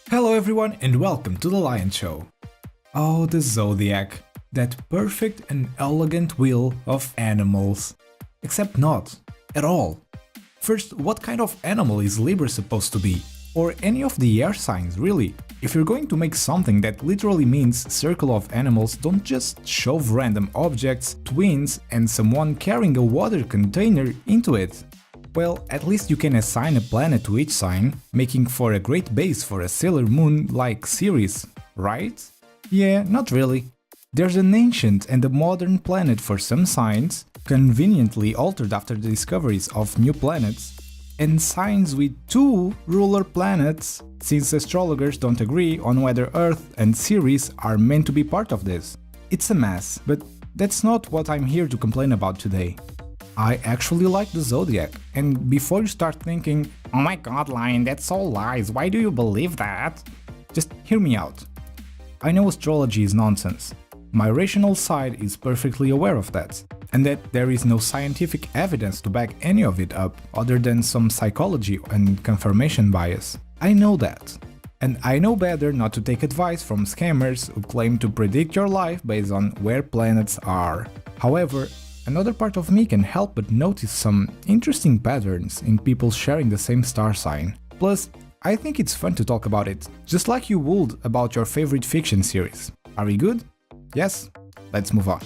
Hello everyone and welcome to the Lion Show. Oh, the zodiac, that perfect and elegant wheel of animals. Except not, at all. First, what kind of animal is Libra supposed to be? Or any of the air signs, really? If you're going to make something that literally means circle of animals, don't just shove random objects, twins, and someone carrying a water container into it. Well, at least you can assign a planet to each sign, making for a great base for a Sailor Moon-like series, right? Yeah, not really. There's an ancient and a modern planet for some signs, conveniently altered after the discoveries of new planets, and signs with two ruler planets, since astrologers don't agree on whether Earth and Ceres are meant to be part of this. It's a mess, but that's not what I'm here to complain about today. I actually like the zodiac, and before you start thinking, "Oh my god, Lion, that's all lies, why do you believe that?" Just hear me out. I know astrology is nonsense. My rational side is perfectly aware of that, and that there is no scientific evidence to back any of it up other than some psychology and confirmation bias. I know that. And I know better not to take advice from scammers who claim to predict your life based on where planets are. However, another part of me can help but notice some interesting patterns in people sharing the same star sign. Plus, I think it's fun to talk about it, just like you would about your favorite fiction series. Are we good? Yes? Let's move on.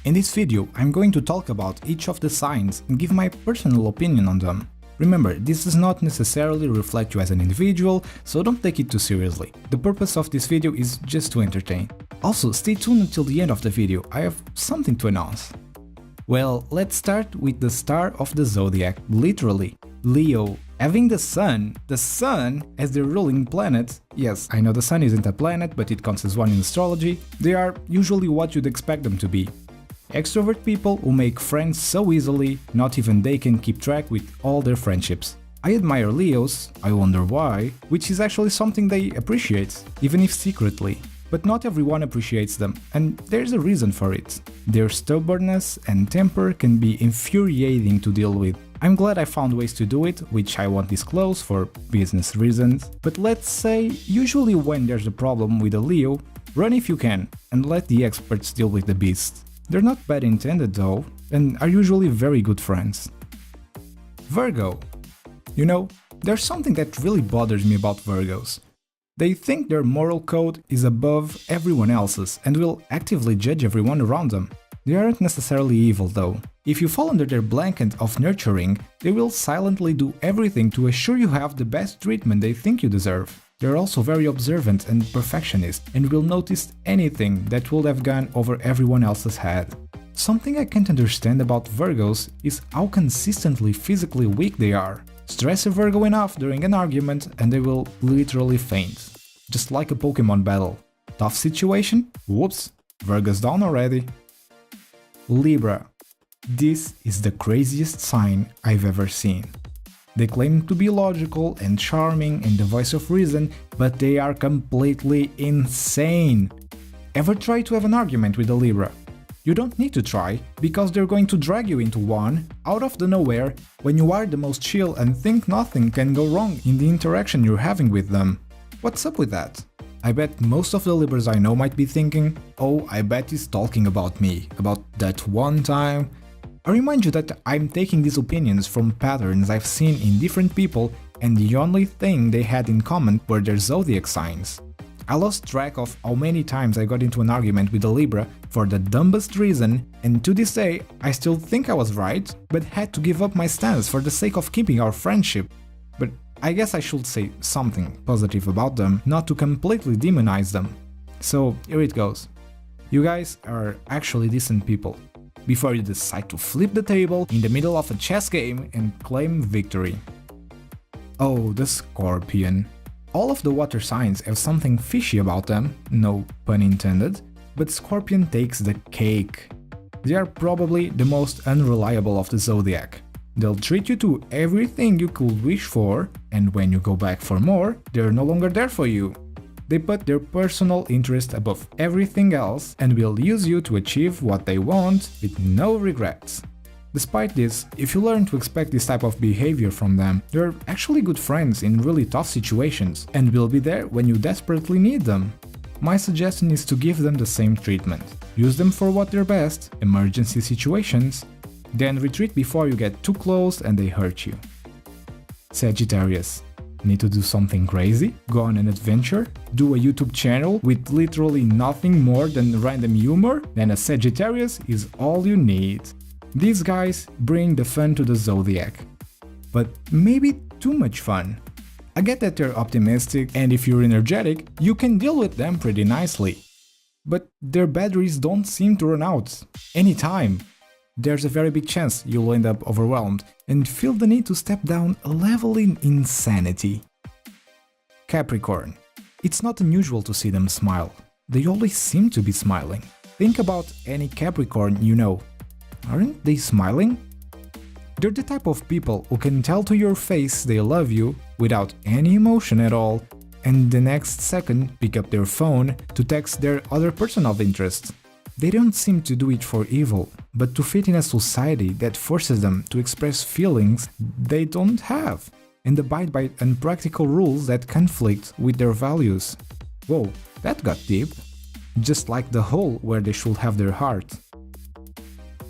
In this video, I'm going to talk about each of the signs and give my personal opinion on them. Remember, this does not necessarily reflect you as an individual, so don't take it too seriously. The purpose of this video is just to entertain. Also, stay tuned until the end of the video, I have something to announce. Well, let's start with the star of the zodiac, literally, Leo. Having the sun as the ruling planet, yes, I know the sun isn't a planet, but it counts as one in astrology, they are usually what you'd expect them to be. Extrovert people who make friends so easily, not even they can keep track with all their friendships. I admire Leos, I wonder why, which is actually something they appreciate, even if secretly. But not everyone appreciates them, and there's a reason for it. Their stubbornness and temper can be infuriating to deal with. I'm glad I found ways to do it, which I won't disclose for business reasons, but let's say, usually when there's a problem with a Leo, run if you can, and let the experts deal with the beast. They're not bad intended though, and are usually very good friends. Virgo. You know, there's something that really bothers me about Virgos. They think their moral code is above everyone else's and will actively judge everyone around them. They aren't necessarily evil though. If you fall under their blanket of nurturing, they will silently do everything to assure you have the best treatment they think you deserve. They're also very observant and perfectionist and will notice anything that would have gone over everyone else's head. Something I can't understand about Virgos is how consistently physically weak they are. Stress a Virgo enough during an argument and they will literally faint. Just like a Pokemon battle. Tough situation? Whoops, Virgo's down already. Libra. This is the craziest sign I've ever seen. They claim to be logical and charming and the voice of reason, but they are completely insane. Ever try to have an argument with a Libra? You don't need to try, because they're going to drag you into one, out of the nowhere, when you are the most chill and think nothing can go wrong in the interaction you're having with them. What's up with that? I bet most of the Libras I know might be thinking, oh, I bet he's talking about me, about that one time. I remind you that I'm taking these opinions from patterns I've seen in different people, and the only thing they had in common were their zodiac signs. I lost track of how many times I got into an argument with a Libra for the dumbest reason, and to this day I still think I was right, but had to give up my stance for the sake of keeping our friendship. But I guess I should say something positive about them, not to completely demonize them. So here it goes. You guys are actually decent people. Before you decide to flip the table in the middle of a chess game and claim victory. Oh, the Scorpion. All of the water signs have something fishy about them, no pun intended, but Scorpion takes the cake. They are probably the most unreliable of the zodiac. They'll treat you to everything you could wish for, and when you go back for more, they're no longer there for you. They put their personal interest above everything else and will use you to achieve what they want with no regrets. Despite this, if you learn to expect this type of behavior from them, they're actually good friends in really tough situations and will be there when you desperately need them. My suggestion is to give them the same treatment. Use them for what they're best, emergency situations, then retreat before you get too close and they hurt you. Sagittarius. Need to do something crazy? Go on an adventure? Do a YouTube channel with literally nothing more than random humor? Then a Sagittarius is all you need. These guys bring the fun to the zodiac. But maybe too much fun. I get that they're optimistic, and if you're energetic, you can deal with them pretty nicely. But their batteries don't seem to run out anytime. There's a very big chance you'll end up overwhelmed and feel the need to step down a level in insanity. Capricorn. It's not unusual to see them smile. They always seem to be smiling. Think about any Capricorn you know. Aren't they smiling? They're the type of people who can tell to your face they love you without any emotion at all, and the next second pick up their phone to text their other person of interest. They don't seem to do it for evil, but to fit in a society that forces them to express feelings they don't have, and abide by unpractical rules that conflict with their values. Whoa, that got deep. Just like the hole where they should have their heart.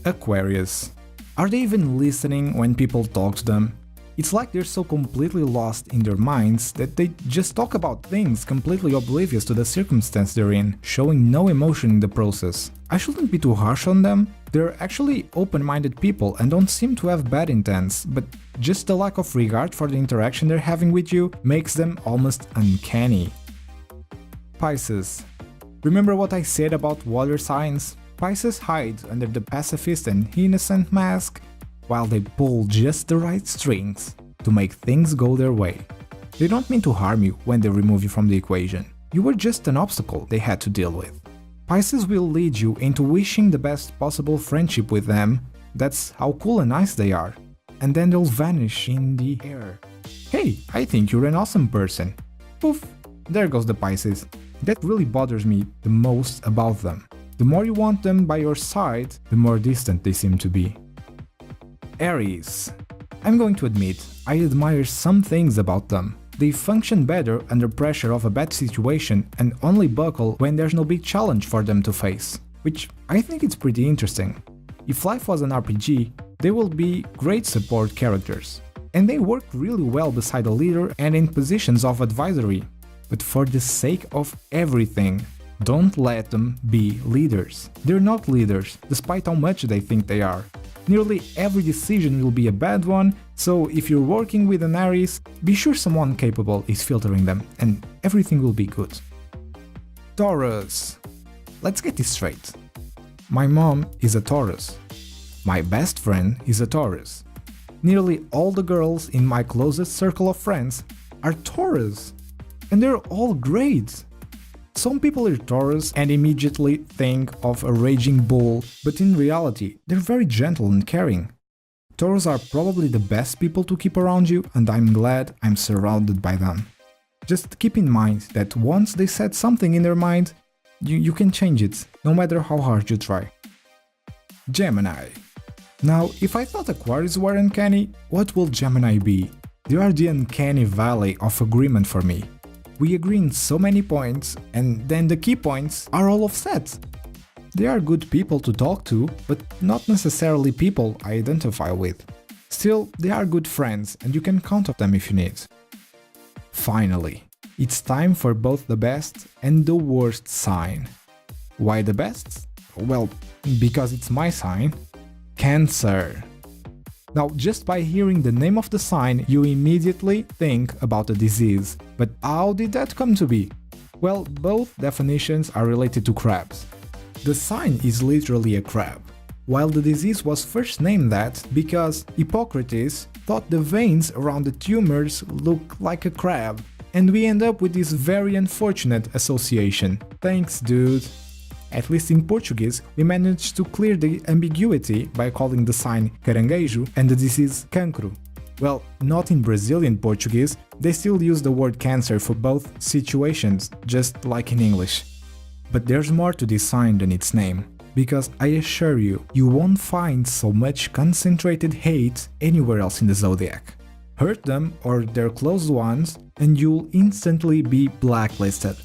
Aquarius. Are they even listening when people talk to them? It's like they're so completely lost in their minds that they just talk about things completely oblivious to the circumstance they're in, showing no emotion in the process. I shouldn't be too harsh on them. They're actually open-minded people and don't seem to have bad intents, but just the lack of regard for the interaction they're having with you makes them almost uncanny. Pisces. Remember what I said about water signs? Pisces hide under the pacifist and innocent mask, while they pull just the right strings to make things go their way. They don't mean to harm you when they remove you from the equation. You were just an obstacle they had to deal with. Pisces will lead you into wishing the best possible friendship with them. That's how cool and nice they are. And then they'll vanish in the air. Hey, I think you're an awesome person. Poof, there goes the Pisces. That really bothers me the most about them. The more you want them by your side, the more distant they seem to be. Aries. I'm going to admit, I admire some things about them. They function better under pressure of a bad situation and only buckle when there's no big challenge for them to face, which I think it's pretty interesting. If life was an RPG, they will be great support characters. And they work really well beside a leader and in positions of advisory. But for the sake of everything, don't let them be leaders. They're not leaders, despite how much they think they are. Nearly every decision will be a bad one, so if you're working with an Aries, be sure someone capable is filtering them, and everything will be good. Taurus. Let's get this straight. My mom is a Taurus. My best friend is a Taurus. Nearly all the girls in my closest circle of friends are Taurus, and they're all great. Some people are Taurus and immediately think of a raging bull, but in reality, they're very gentle and caring. Taurus are probably the best people to keep around you, and I'm glad I'm surrounded by them. Just keep in mind that once they set something in their mind, you can change it, no matter how hard you try. Gemini. Now, if I thought Aquarius were uncanny, what will Gemini be? They are the uncanny valley of agreement for me. We agree in so many points, and then the key points are all offset. They are good people to talk to, but not necessarily people I identify with. Still, they are good friends, and you can count on them if you need. Finally, it's time for both the best and the worst sign. Why the best? Well, because it's my sign. Cancer. Now, just by hearing the name of the sign, you immediately think about a disease. But how did that come to be? Well, both definitions are related to crabs. The sign is literally a crab, while the disease was first named that because Hippocrates thought the veins around the tumors look like a crab, and we end up with this very unfortunate association. Thanks, dude. At least in Portuguese, we managed to clear the ambiguity by calling the sign caranguejo and the disease cancro. Well, not in Brazilian Portuguese, they still use the word cancer for both situations, just like in English. But there's more to this sign than its name. because I assure you, you won't find so much concentrated hate anywhere else in the zodiac. Hurt them or their close ones and you'll instantly be blacklisted.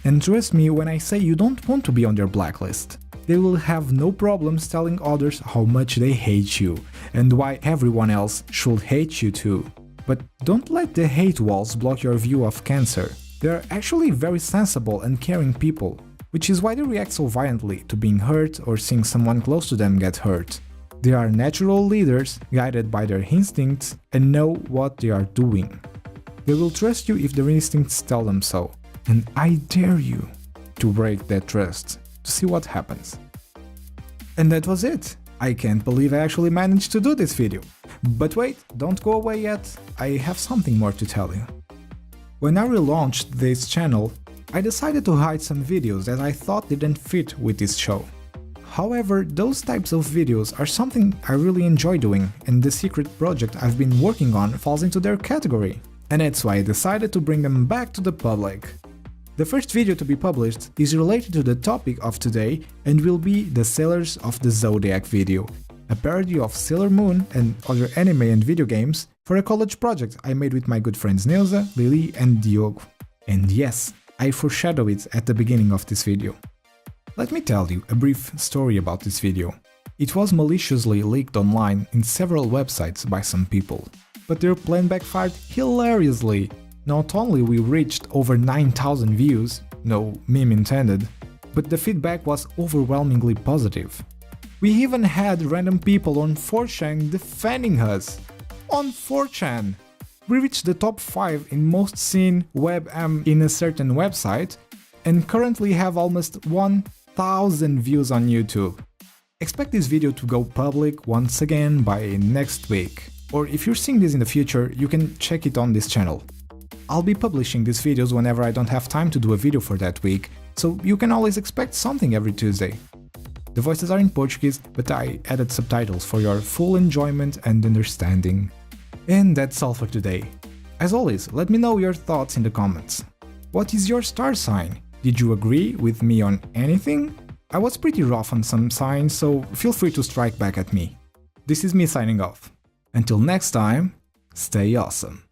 And trust me when I say you don't want to be on their blacklist. They will have no problems telling others how much they hate you and why everyone else should hate you too. But don't let the hate walls block your view of Cancer. They are actually very sensible and caring people, which is why they react so violently to being hurt or seeing someone close to them get hurt. They are natural leaders, guided by their instincts and know what they are doing. They will trust you if their instincts tell them so, and I dare you to break that trust to see what happens. And that was it. I can't believe I actually managed to do this video. But wait, don't go away yet, I have something more to tell you. When I relaunched this channel, I decided to hide some videos that I thought didn't fit with this show. However, those types of videos are something I really enjoy doing, and the secret project I've been working on falls into their category. And that's why I decided to bring them back to the public. The first video to be published is related to the topic of today and will be the Sailors of the Zodiac video, a parody of Sailor Moon and other anime and video games for a college project I made with my good friends Neuza, Lily and Diogo. And yes, I foreshadow it at the beginning of this video. Let me tell you a brief story about this video. It was maliciously leaked online in several websites by some people, but their plan backfired hilariously. Not only we reached over 9,000 views, no meme intended, but the feedback was overwhelmingly positive. We even had random people on 4chan defending us. On 4chan! We reached the top 5 in most seen webm in a certain website, and currently have almost 1,000 views on YouTube. Expect this video to go public once again by next week, or if you're seeing this in the future, you can check it on this channel. I'll be publishing these videos whenever I don't have time to do a video for that week, so you can always expect something every Tuesday. The voices are in Portuguese, but I added subtitles for your full enjoyment and understanding. And that's all for today. As always, let me know your thoughts in the comments. What is your star sign? Did you agree with me on anything? I was pretty rough on some signs, so feel free to strike back at me. This is me signing off. Until next time, stay awesome.